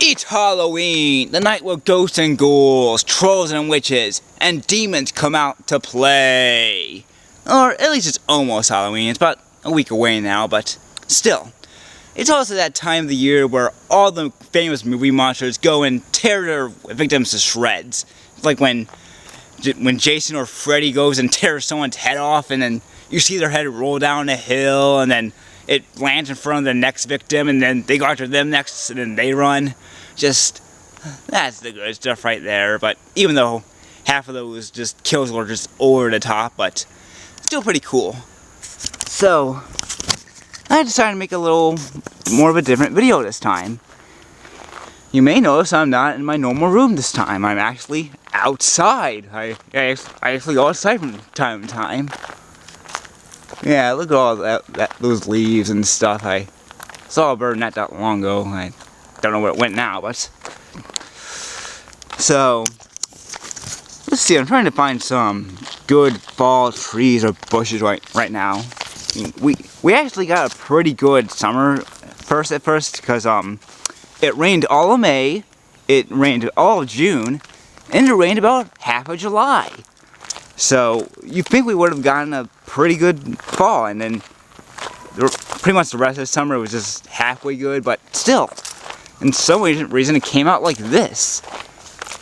It's Halloween, the night where ghosts and ghouls, trolls and witches, and demons come out to play. Or at least it's almost Halloween. It's about a week away now, but still. It's also that time of the year where all the famous movie monsters go and tear their victims to shreds. It's like when Jason or Freddy goes and tears someone's head off, and then you see their head roll down a hill, and then it lands in front of the next victim, and then they go after them next, and then they run. Just, that's the good stuff right there. But even though half of those just kills were just over the top, but still pretty cool. So, I decided to make a little more of a different video this time. You may notice I'm not in my normal room this time. I'm actually outside. I actually go outside from time to time. Yeah, look at all those leaves and stuff. I saw a bird not that long ago. I don't know where it went now, but... So, let's see, I'm trying to find some good fall trees or bushes right now. I mean, we actually got a pretty good summer at first, because it rained all of May, it rained all of June, and it rained about half of July. So, you'd think we would have gotten a pretty good fall, and then pretty much the rest of the summer was just halfway good, but still, in some reason it came out like this.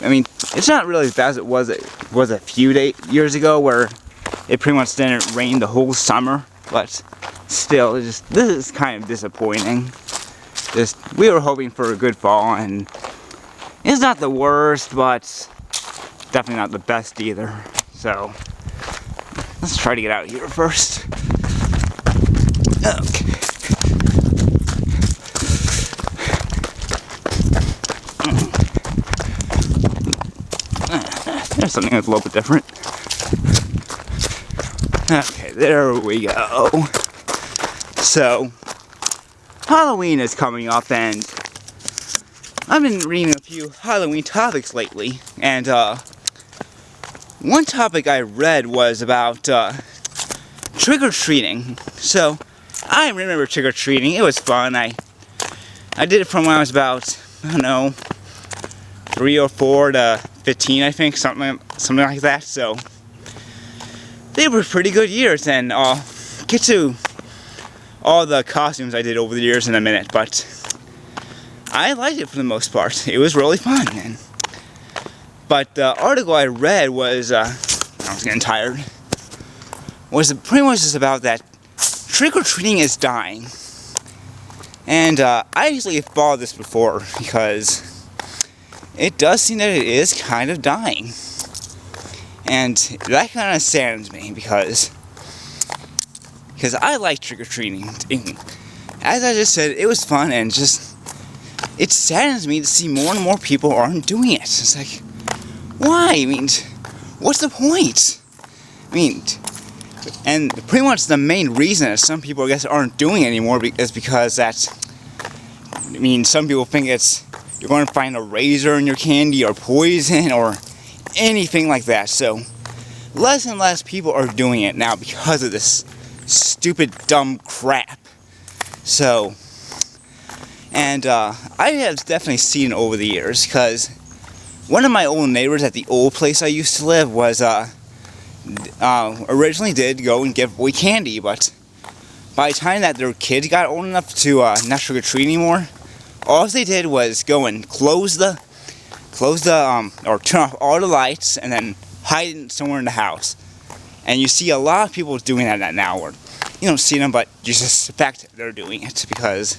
I mean, it's not really as bad as it was a few years ago, where it pretty much didn't rain the whole summer, but still, this is kind of disappointing. We were hoping for a good fall, and it's not the worst, but definitely not the best either. So, let's try to get out of here first. Okay. There's something that's a little bit different. Okay, there we go. So, Halloween is coming up, and I've been reading a few Halloween topics lately, and one topic I read was about trick-or-treating. So, I remember trick-or-treating. It was fun. I did it from when I was about, I don't know, 3 or 4 to 15, I think, something like that. So, they were pretty good years, and I'll get to all the costumes I did over the years in a minute, but I liked it for the most part. It was really fun, man. But the article I read was, I was getting tired, was pretty much just about that trick-or-treating is dying. And I actually thought this before, because it does seem that it is kind of dying. And that kind of saddens me, because I like trick-or-treating. As I just said, it was fun, and just, it saddens me to see more and more people aren't doing it. It's like, why? I mean, what's the point? I mean, and pretty much the main reason that some people, I guess, aren't doing it anymore is because some people think you're going to find a razor in your candy, or poison, or anything like that. So, less and less people are doing it now because of this stupid, dumb crap. So, and I have definitely seen it over the years, because one of my old neighbors at the old place I used to live was, originally did go and give away candy, but by the time that their kids got old enough to not trick-or-treat anymore, all they did was go and or turn off all the lights, and then hide it somewhere in the house. And you see a lot of people doing that now, or you don't see them, but you suspect they're doing it, because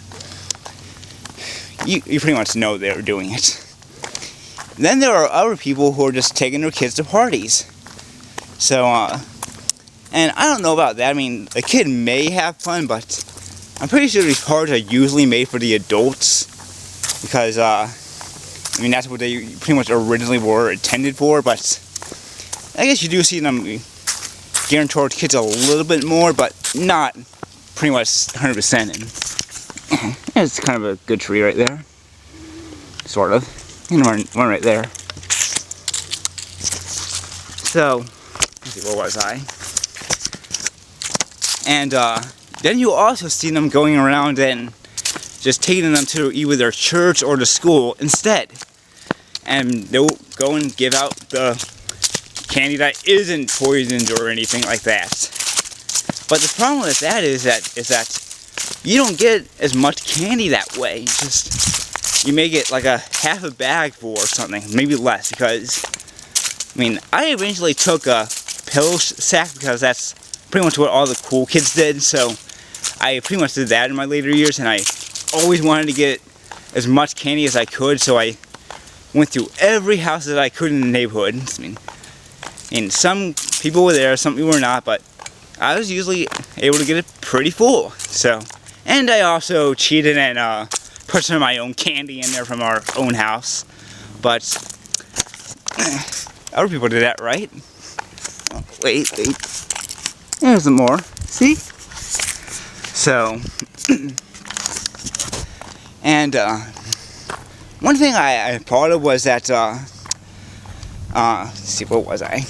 you pretty much know they're doing it. Then there are other people who are just taking their kids to parties. So, and I don't know about that. I mean, a kid may have fun, but I'm pretty sure these parties are usually made for the adults, because, that's what they pretty much originally were intended for, but I guess you do see them gearing towards kids a little bit more, but not pretty much 100%. It's kind of a good tree right there. Sort of. And one right there. So, let's see, where was I? And then you also see them going around and just taking them to either their church or the school instead. And they'll go and give out the candy that isn't poisoned or anything like that. But the problem with that is that you don't get as much candy that way. You may get like a half a bag full or something, maybe less, because I mean, I eventually took a pill sack because that's pretty much what all the cool kids did. So I pretty much did that in my later years, and I always wanted to get as much candy as I could, so I went through every house that I could in the neighborhood. I mean, and some people were there, some people were not, but I was usually able to get it pretty full. So, and I also cheated and put some of my own candy in there from our own house. But other people did that, right? Oh, wait. There's some more. See? So, and one thing I thought of was that, let's see, what was I?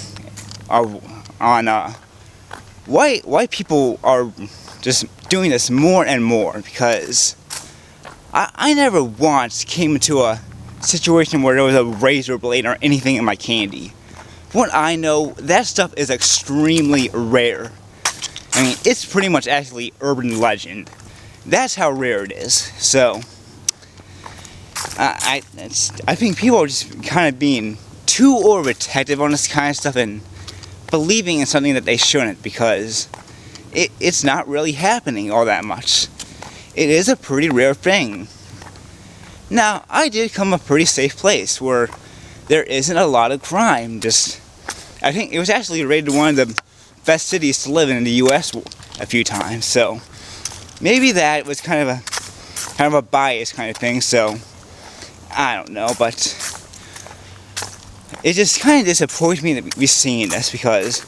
On why people are just doing this more and more, because I never once came into a situation where there was a razor blade or anything in my candy. From what I know, that stuff is extremely rare. I mean, it's pretty much actually urban legend. That's how rare it is. So, I think people are just kind of being too overprotective on this kind of stuff and believing in something that they shouldn't, because it's not really happening all that much. It is a pretty rare thing. Now, I did come from a pretty safe place where there isn't a lot of crime. I think it was actually rated one of the best cities to live in the U.S. a few times. So maybe that was kind of a bias kind of thing. So I don't know, but it just kind of disappoints me that we're seeing this, because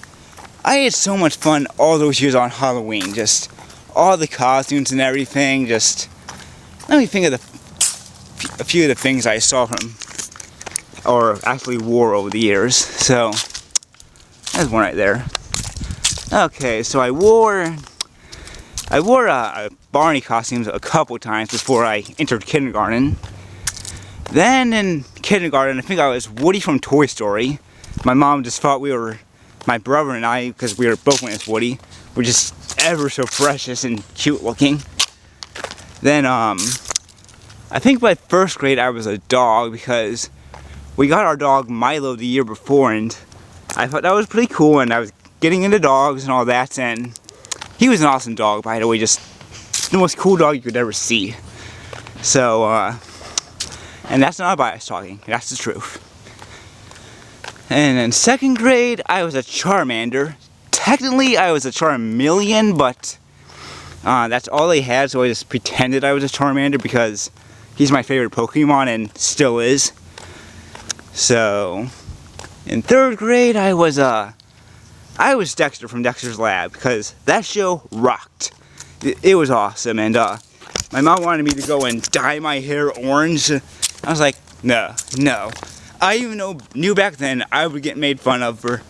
I had so much fun all those years on Halloween. Just all the costumes and everything. Just let me think of a few of the things I saw from, or actually wore over the years. So there's one right there. Okay, so I wore Barney costumes a couple times before I entered kindergarten. Then in kindergarten, I think I was Woody from Toy Story. My mom just thought my brother and I, because we were both went as Woody, were just ever so precious and cute looking. Then I think by first grade I was a dog, because we got our dog Milo the year before, and I thought that was pretty cool, and I was getting into dogs and all that, and he was an awesome dog, by the way, just the most cool dog you could ever see. So, and that's not bias talking, that's the truth. And in second grade, I was a Charmander. Technically, I was a Charmeleon, but that's all they had, so I just pretended I was a Charmander because he's my favorite Pokemon and still is. So, in third grade, I was Dexter from Dexter's Lab, because that show rocked. It was awesome, and my mom wanted me to go and dye my hair orange. I was like, no. I even knew back then I would get made fun of for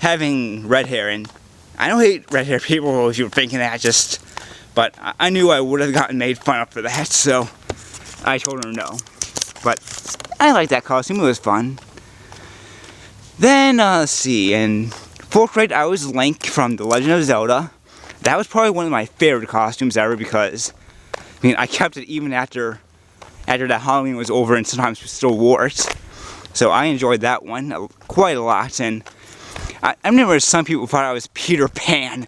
having red hair, and I don't hate red hair people if you're thinking that, but I knew I would have gotten made fun of for that, so I told her no. But I liked that costume, it was fun. Then, let's see, in fourth grade I was Link from The Legend of Zelda. That was probably one of my favorite costumes ever, because, I mean, I kept it even after that Halloween was over, and sometimes we still wore it. So I enjoyed that one quite a lot, and I remember some people thought I was Peter Pan.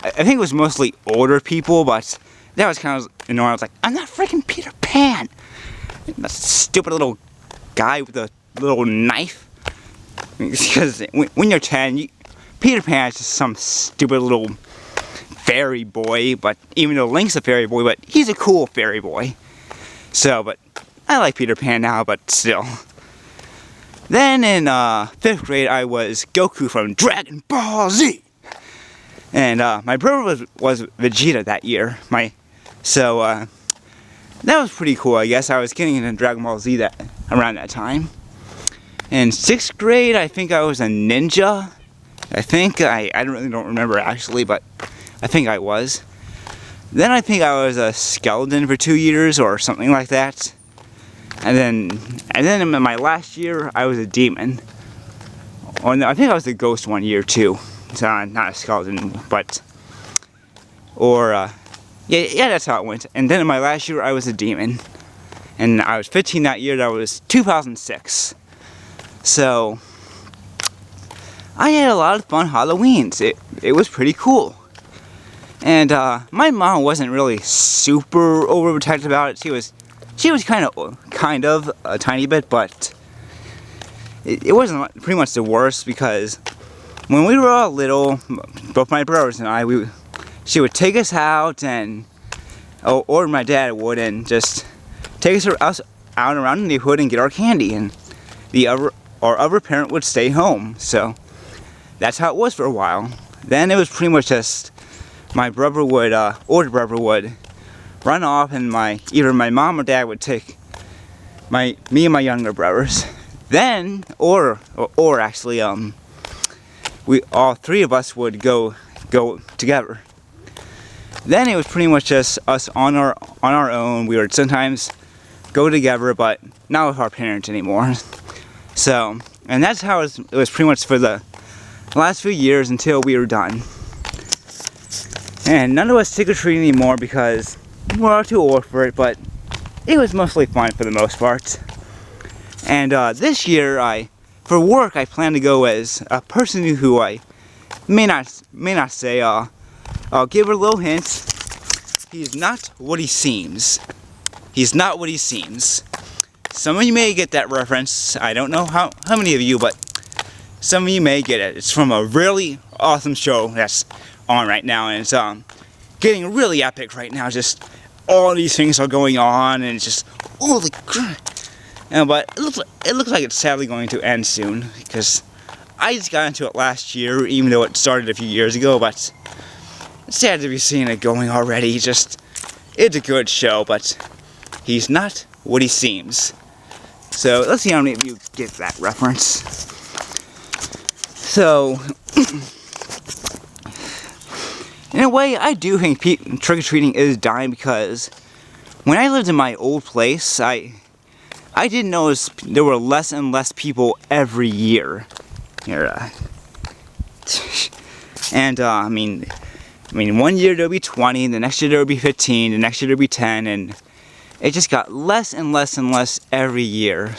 I think it was mostly older people, but that was kind of annoying. I was like, I'm not freaking Peter Pan! That stupid little guy with a little knife. Because when you're 10, Peter Pan is just some stupid little fairy boy, but even though Link's a fairy boy, but he's a cool fairy boy. So, but I like Peter Pan now, but still. Then in 5th grade, I was Goku from Dragon Ball Z. And my brother was Vegeta that year. So that was pretty cool, I guess. I was getting into Dragon Ball Z around that time. In 6th grade, I think I was a ninja. I really don't remember actually, but I think I was. Then I think I was a skeleton for 2 years or something like that. And then in my last year, I was a demon. Or no, I think I was a ghost 1 year too. So not a skeleton, but yeah, that's how it went. And then in my last year, I was a demon. And I was 15 that year. That was 2006. So I had a lot of fun Halloweens. It was pretty cool. And my mom wasn't really super overprotective about it. She was kind of a tiny bit, but it wasn't pretty much the worst, because when we were all little, both my brothers and I, she would take us out, or my dad would, and just take us out around the neighborhood and get our candy, and our other parent would stay home. So that's how it was for a while. Then it was pretty much just my brother would, older brother would run off, and either my mom or dad would take me and my younger brothers. Then, or actually, we all three of us would go together. Then it was pretty much just us on our own. We would sometimes go together, but not with our parents anymore. So, and that's how it was pretty much for the last few years until we were done. And none of us trick-or-treat anymore because we're all too old for it, but it was mostly fun for the most part. And this year, for work, I plan to go as a person who I may not say. I'll give her a little hint. He's not what he seems. He's not what he seems. Some of you may get that reference. I don't know how many of you, but some of you may get it. It's from a really awesome show that's on right now, and it's getting really epic right now. Just all these things are going on, and it's just holy crap. But it looks like it's sadly going to end soon, because I just got into it last year, even though it started a few years ago. But it's sad to be seeing it going already. It's a good show, but he's not what he seems. So let's see how many of you get that reference. So in a way, I do think trick-or-treating is dying, because when I lived in my old place, I did notice there were less and less people every year. Here, and I mean, 1 year there'll be 20, the next year there'll be 15, the next year there'll be 10, and it just got less and less and less every year.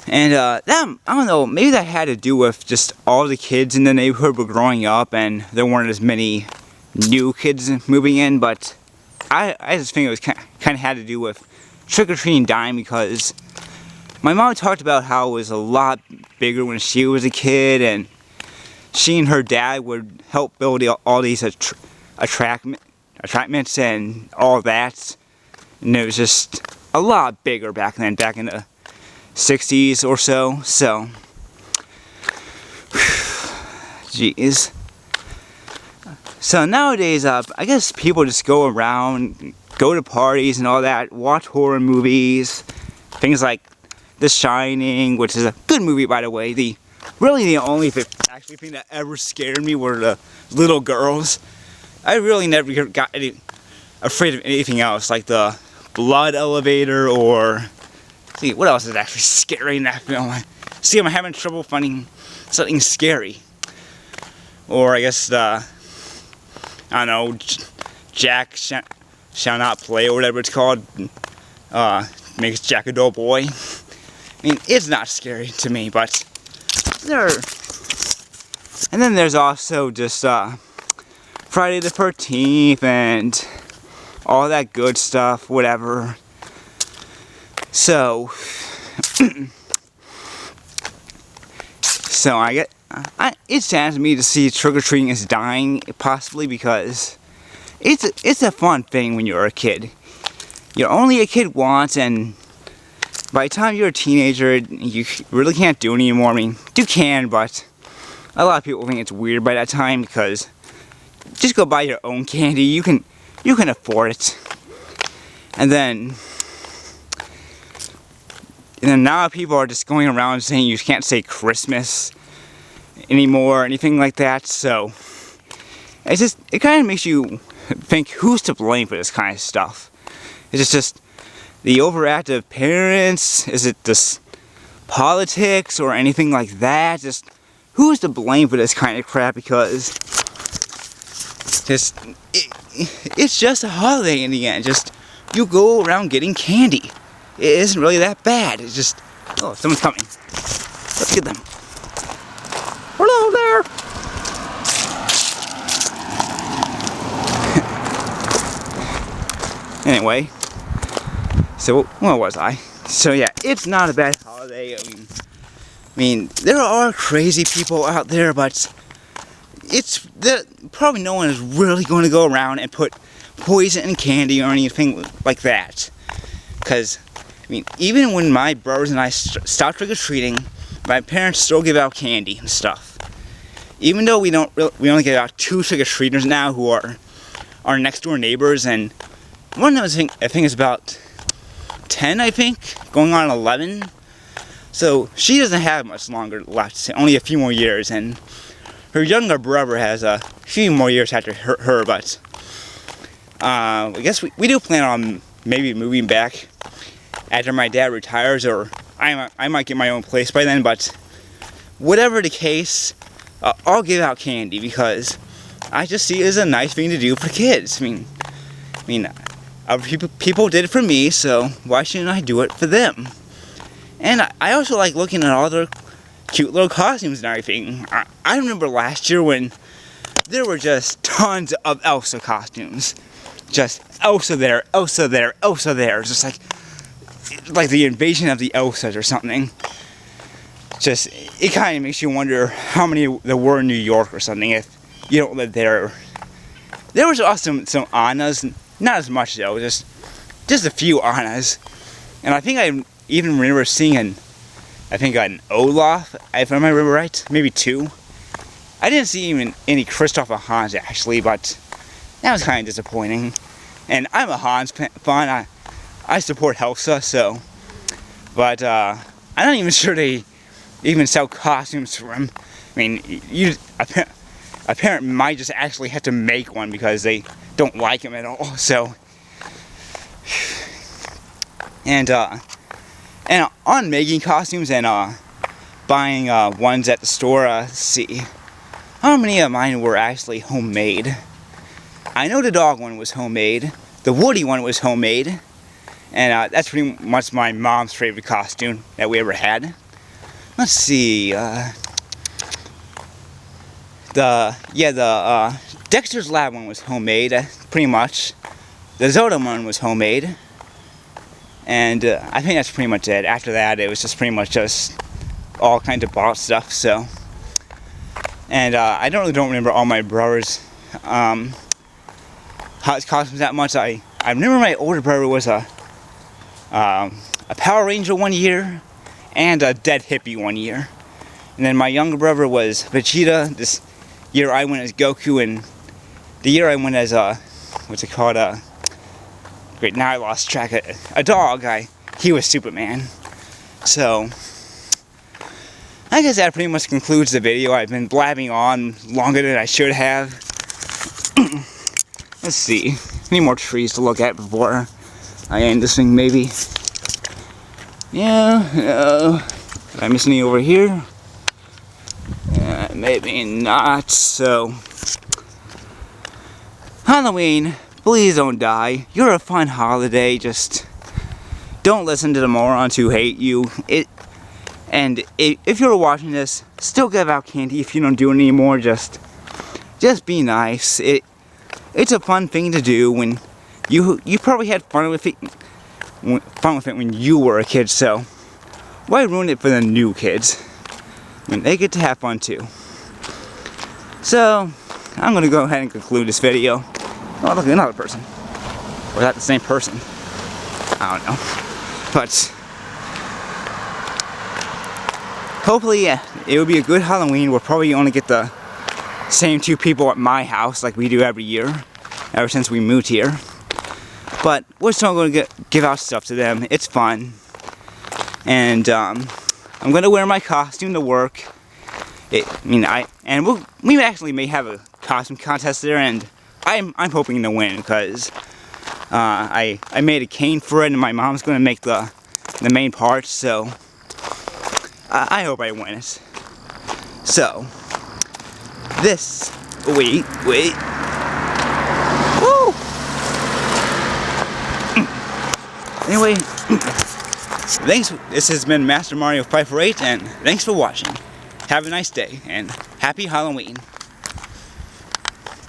And I don't know, maybe that had to do with just all the kids in the neighborhood were growing up and there weren't as many new kids moving in, but I just think it was kind of had to do with trick-or-treating dying, because my mom talked about how it was a lot bigger when she was a kid, and she and her dad would help build all these attractments and all that, and it was just a lot bigger back then, back in the 60s or so. So, jeez. So nowadays, I guess people just go around, go to parties and all that, watch horror movies, things like The Shining, which is a good movie, by the way. Really the only thing that ever scared me were the little girls. I really never got afraid of anything else, like the blood elevator, or see, what else is actually scary in that film? See, I'm having trouble finding something scary. Or I guess I don't know, Jack Shall Not Play, or whatever it's called. Makes Jack a dull boy. I mean, it's not scary to me, but and then there's also just Friday the 13th and all that good stuff, whatever. So, it's sad to me to see trick-or-treating is dying, possibly because it's a fun thing when you're a kid. You're only a kid once, and by the time you're a teenager, you really can't do it anymore. I mean, you can, but a lot of people think it's weird by that time, because just go buy your own candy. You can afford it. And then now people are just going around saying you can't say Christmas anymore or anything like that. So it kind of makes you think who's to blame for this kind of stuff. Is it just the overactive parents? Is it just politics or anything like that? Just who's to blame for this kind of crap? Because it's just a holiday in the end. Just you go around getting candy. It isn't really that bad. It's just, oh, someone's coming. Let's get them. Hello there. Anyway, so where was I? So yeah, it's not a bad holiday. I mean, there are crazy people out there, but probably no one is really going to go around and put poison in candy or anything like that. Because, I mean, even when my brothers and I stopped trick-or-treating, my parents still give out candy and stuff. Even though we only give out 2 trick-or-treaters now who are our next-door neighbors, and one of them I think is about 10, I think, going on 11. So she doesn't have much longer left, only a few more years, and her younger brother has a few more years after her, but I guess we do plan on maybe moving back after my dad retires, or I might get my own place by then, but whatever the case, I'll give out candy because I just see it as a nice thing to do for kids. I mean, other people did it for me, so why shouldn't I do it for them? And I also like looking at all their cute little costumes and everything. I remember last year when there were just tons of Elsa costumes. Just Elsa there, Elsa there, Elsa there. Just like the invasion of the Elsas or something. Just, it kind of makes you wonder how many there were in New York or something if you don't live there. There was also some Annas, not as much though, just a few Annas. And I think I even remember seeing an Olaf, if I remember right, maybe 2. I didn't see even any Christopher Hans actually, but that was kind of disappointing. And I'm a Hans fan. I support Elsa, so. But I'm not even sure they even sell costumes for him. I mean, a parent might just actually have to make one because they don't like him at all. So. And on making costumes and buying ones at the store, let's see. How many of mine were actually homemade? I know the dog one was homemade. The Woody one was homemade. And that's pretty much my mom's favorite costume that we ever had. Let's see. The Dexter's Lab one was homemade, pretty much. The Zelda one was homemade. And I think that's pretty much it. After that, it was just pretty much just all kinds of bought stuff, so. And I don't remember all my brothers' costumes that much. I remember my older brother was a Power Ranger one year, and a Dead Hippie one year. And then my younger brother was Vegeta. This year I went as Goku, and the year I went as what's it called? Great, now I lost track of a dog. He was Superman. So I guess that pretty much concludes the video. I've been blabbing on longer than I should have. Let's see. Any more trees to look at before I end this thing, maybe? Yeah, did I miss any over here? Maybe not, so. Halloween, please don't die. You're a fun holiday, just don't listen to the morons who hate you. And if you're watching this, still give out candy if you don't do it anymore. Just be nice. It's a fun thing to do when you probably had fun with it when you were a kid. So why ruin it for the new kids? I mean, they get to have fun too. So I'm gonna go ahead and conclude this video. Oh, look, another person. Or is that the same person? I don't know. But hopefully, yeah, it will be a good Halloween. We'll probably only get the same 2 people at my house like we do every year, ever since we moved here. But we're still going to give out stuff to them. It's fun. And I'm going to wear my costume to work. We actually may have a costume contest there, and I'm hoping to win because I made a cane for it, and my mom's gonna make the main part. So I hope I win it. So this wait. Woo! Anyway, thanks. This has been Master Mario 548, and thanks for watching. Have a nice day, and happy Halloween.